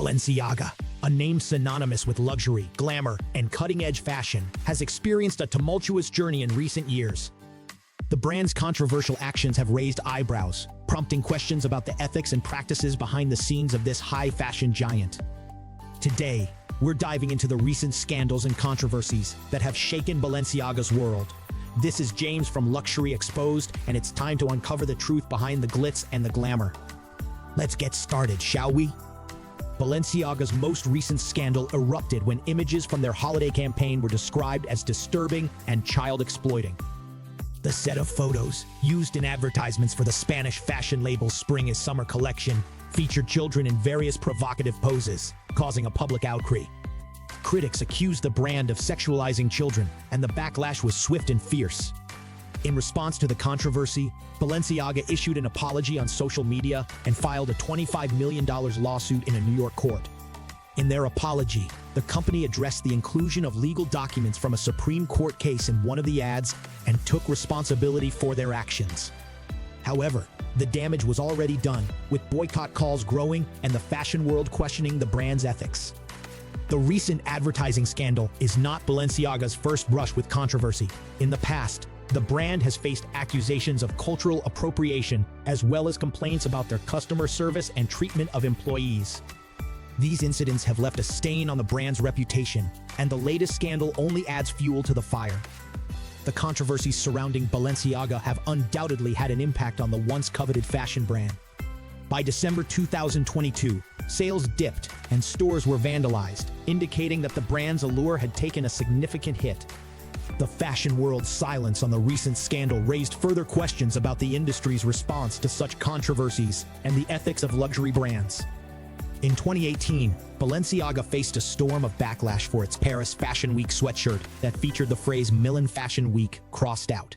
Balenciaga, a name synonymous with luxury, glamour, and cutting-edge fashion, has experienced a tumultuous journey in recent years. The brand's controversial actions have raised eyebrows, prompting questions about the ethics and practices behind the scenes of this high-fashion giant. Today, we're diving into the recent scandals and controversies that have shaken Balenciaga's world. This is James from Luxury Exposed, and it's time to uncover the truth behind the glitz and the glamour. Let's get started, shall we? Balenciaga's most recent scandal erupted when images from their holiday campaign were described as disturbing and child-exploiting. The set of photos, used in advertisements for the Spanish fashion label's Spring is Summer collection, featured children in various provocative poses, causing a public outcry. Critics accused the brand of sexualizing children, and the backlash was swift and fierce. In response to the controversy, Balenciaga issued an apology on social media and filed a $25 million lawsuit in a New York court. In their apology, the company addressed the inclusion of legal documents from a Supreme Court case in one of the ads and took responsibility for their actions. However, the damage was already done, with boycott calls growing and the fashion world questioning the brand's ethics. The recent advertising scandal is not Balenciaga's first brush with controversy. In the past, the brand has faced accusations of cultural appropriation, as well as complaints about their customer service and treatment of employees. These incidents have left a stain on the brand's reputation, and the latest scandal only adds fuel to the fire. The controversies surrounding Balenciaga have undoubtedly had an impact on the once coveted fashion brand. By December 2022, sales dipped and stores were vandalized, indicating that the brand's allure had taken a significant hit. The fashion world's silence on the recent scandal raised further questions about the industry's response to such controversies and the ethics of luxury brands. In 2018, Balenciaga faced a storm of backlash for its Paris Fashion Week sweatshirt that featured the phrase Milan Fashion Week crossed out.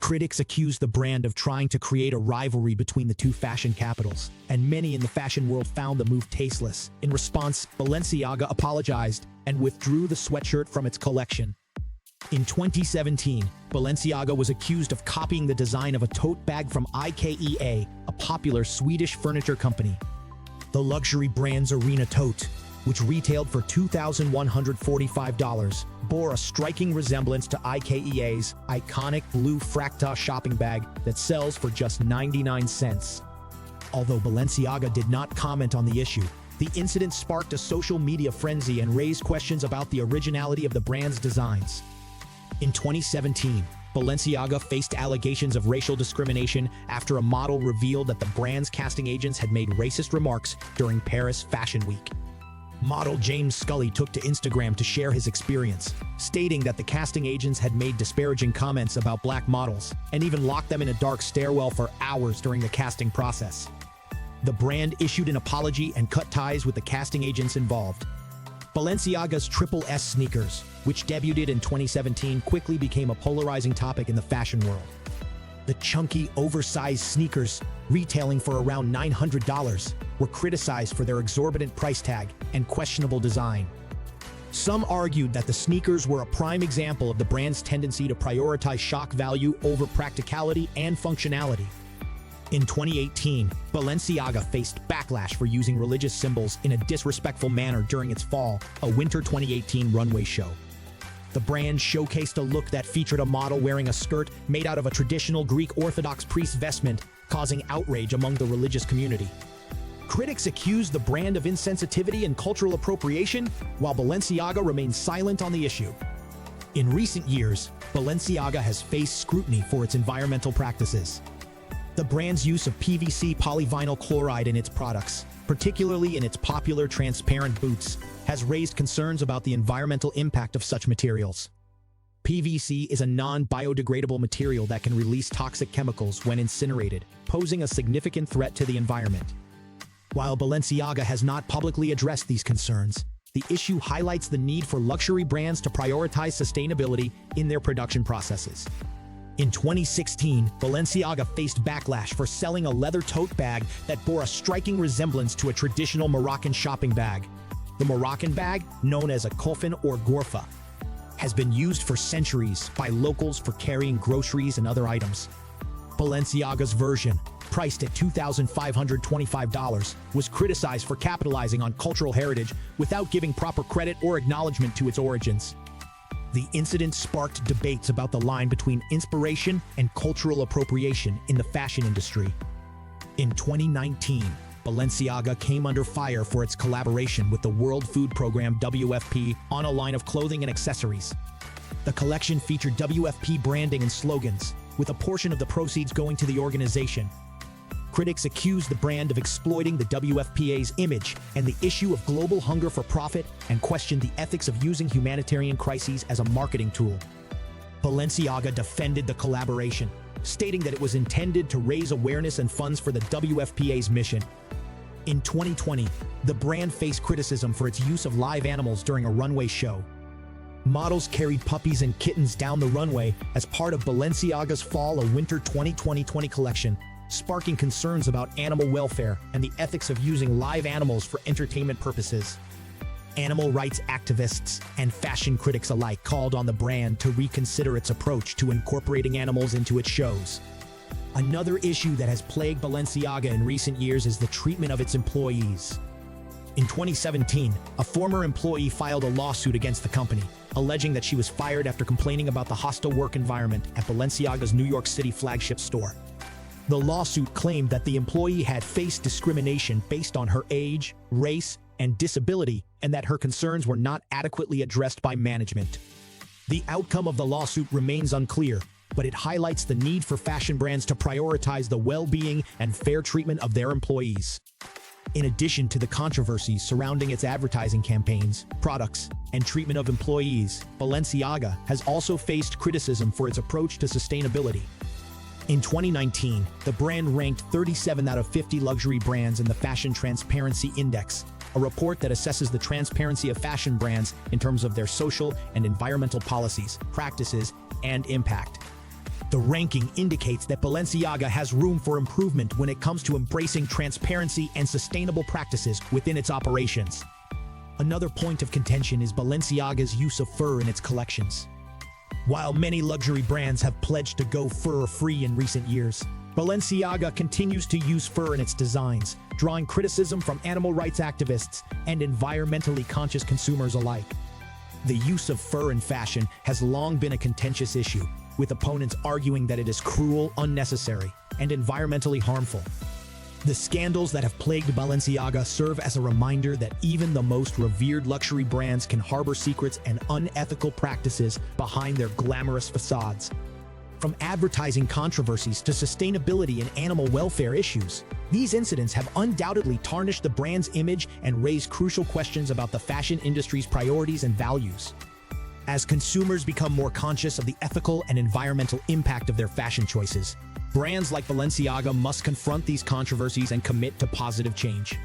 Critics accused the brand of trying to create a rivalry between the two fashion capitals, and many in the fashion world found the move tasteless. In response, Balenciaga apologized and withdrew the sweatshirt from its collection. In 2017, Balenciaga was accused of copying the design of a tote bag from IKEA, a popular Swedish furniture company. The luxury brand's Arena tote, which retailed for $2,145, bore a striking resemblance to IKEA's iconic blue Fracta shopping bag that sells for just 99 cents. Although Balenciaga did not comment on the issue, the incident sparked a social media frenzy and raised questions about the originality of the brand's designs. In 2017, Balenciaga faced allegations of racial discrimination after a model revealed that the brand's casting agents had made racist remarks during Paris Fashion Week. Model James Scully took to Instagram to share his experience, stating that the casting agents had made disparaging comments about black models and even locked them in a dark stairwell for hours during the casting process. The brand issued an apology and cut ties with the casting agents involved. Balenciaga's Triple S sneakers, which debuted in 2017, quickly became a polarizing topic in the fashion world. The chunky, oversized sneakers, retailing for around $900, were criticized for their exorbitant price tag and questionable design. Some argued that the sneakers were a prime example of the brand's tendency to prioritize shock value over practicality and functionality. In 2018, Balenciaga faced backlash for using religious symbols in a disrespectful manner during its fall, a winter 2018 runway show. The brand showcased a look that featured a model wearing a skirt made out of a traditional Greek Orthodox priest vestment, causing outrage among the religious community. Critics accused the brand of insensitivity and cultural appropriation, while Balenciaga remained silent on the issue. In recent years, Balenciaga has faced scrutiny for its environmental practices. The brand's use of PVC polyvinyl chloride in its products, particularly in its popular transparent boots, has raised concerns about the environmental impact of such materials. PVC is a non-biodegradable material that can release toxic chemicals when incinerated, posing a significant threat to the environment. While Balenciaga has not publicly addressed these concerns, the issue highlights the need for luxury brands to prioritize sustainability in their production processes. In 2016, Balenciaga faced backlash for selling a leather tote bag that bore a striking resemblance to a traditional Moroccan shopping bag. The Moroccan bag, known as a coffin or gorfa, has been used for centuries by locals for carrying groceries and other items. Balenciaga's version, priced at $2,525, was criticized for capitalizing on cultural heritage without giving proper credit or acknowledgement to its origins. The incident sparked debates about the line between inspiration and cultural appropriation in the fashion industry. In 2019, Balenciaga came under fire for its collaboration with the World Food Program WFP on a line of clothing and accessories. The collection featured WFP branding and slogans, with a portion of the proceeds going to the organization. Critics accused the brand of exploiting the WFPA's image and the issue of global hunger for profit and questioned the ethics of using humanitarian crises as a marketing tool. Balenciaga defended the collaboration, stating that it was intended to raise awareness and funds for the WFPA's mission. In 2020, the brand faced criticism for its use of live animals during a runway show. Models carried puppies and kittens down the runway as part of Balenciaga's Fall or Winter 2020 collection, sparking concerns about animal welfare and the ethics of using live animals for entertainment purposes. Animal rights activists and fashion critics alike called on the brand to reconsider its approach to incorporating animals into its shows. Another issue that has plagued Balenciaga in recent years is the treatment of its employees. In 2017, a former employee filed a lawsuit against the company, alleging that she was fired after complaining about the hostile work environment at Balenciaga's New York City flagship store. The lawsuit claimed that the employee had faced discrimination based on her age, race, and disability, and that her concerns were not adequately addressed by management. The outcome of the lawsuit remains unclear, but it highlights the need for fashion brands to prioritize the well-being and fair treatment of their employees. In addition to the controversies surrounding its advertising campaigns, products, and treatment of employees, Balenciaga has also faced criticism for its approach to sustainability. In 2019, the brand ranked 37 out of 50 luxury brands in the Fashion Transparency Index, a report that assesses the transparency of fashion brands in terms of their social and environmental policies, practices, and impact. The ranking indicates that Balenciaga has room for improvement when it comes to embracing transparency and sustainable practices within its operations. Another point of contention is Balenciaga's use of fur in its collections. While many luxury brands have pledged to go fur-free in recent years, Balenciaga continues to use fur in its designs, drawing criticism from animal rights activists and environmentally conscious consumers alike. The use of fur in fashion has long been a contentious issue, with opponents arguing that it is cruel, unnecessary, and environmentally harmful. The scandals that have plagued Balenciaga serve as a reminder that even the most revered luxury brands can harbor secrets and unethical practices behind their glamorous facades. From advertising controversies to sustainability and animal welfare issues, these incidents have undoubtedly tarnished the brand's image and raised crucial questions about the fashion industry's priorities and values. As consumers become more conscious of the ethical and environmental impact of their fashion choices, brands like Balenciaga must confront these controversies and commit to positive change.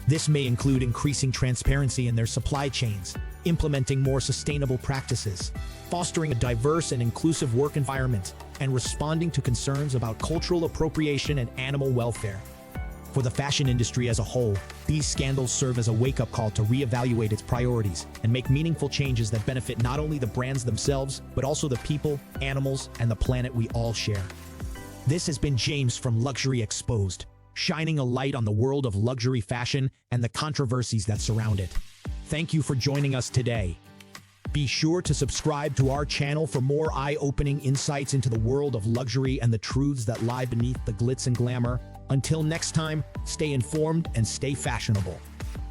This may include increasing transparency in their supply chains, implementing more sustainable practices, fostering a diverse and inclusive work environment, and responding to concerns about cultural appropriation and animal welfare. For the fashion industry as a whole, these scandals serve as a wake-up call to reevaluate its priorities and make meaningful changes that benefit not only the brands themselves, but also the people, animals, and the planet we all share. This has been James from Luxury Exposed, shining a light on the world of luxury fashion and the controversies that surround it. Thank you for joining us today. Be sure to subscribe to our channel for more eye-opening insights into the world of luxury and the truths that lie beneath the glitz and glamour. Until next time, stay informed and stay fashionable.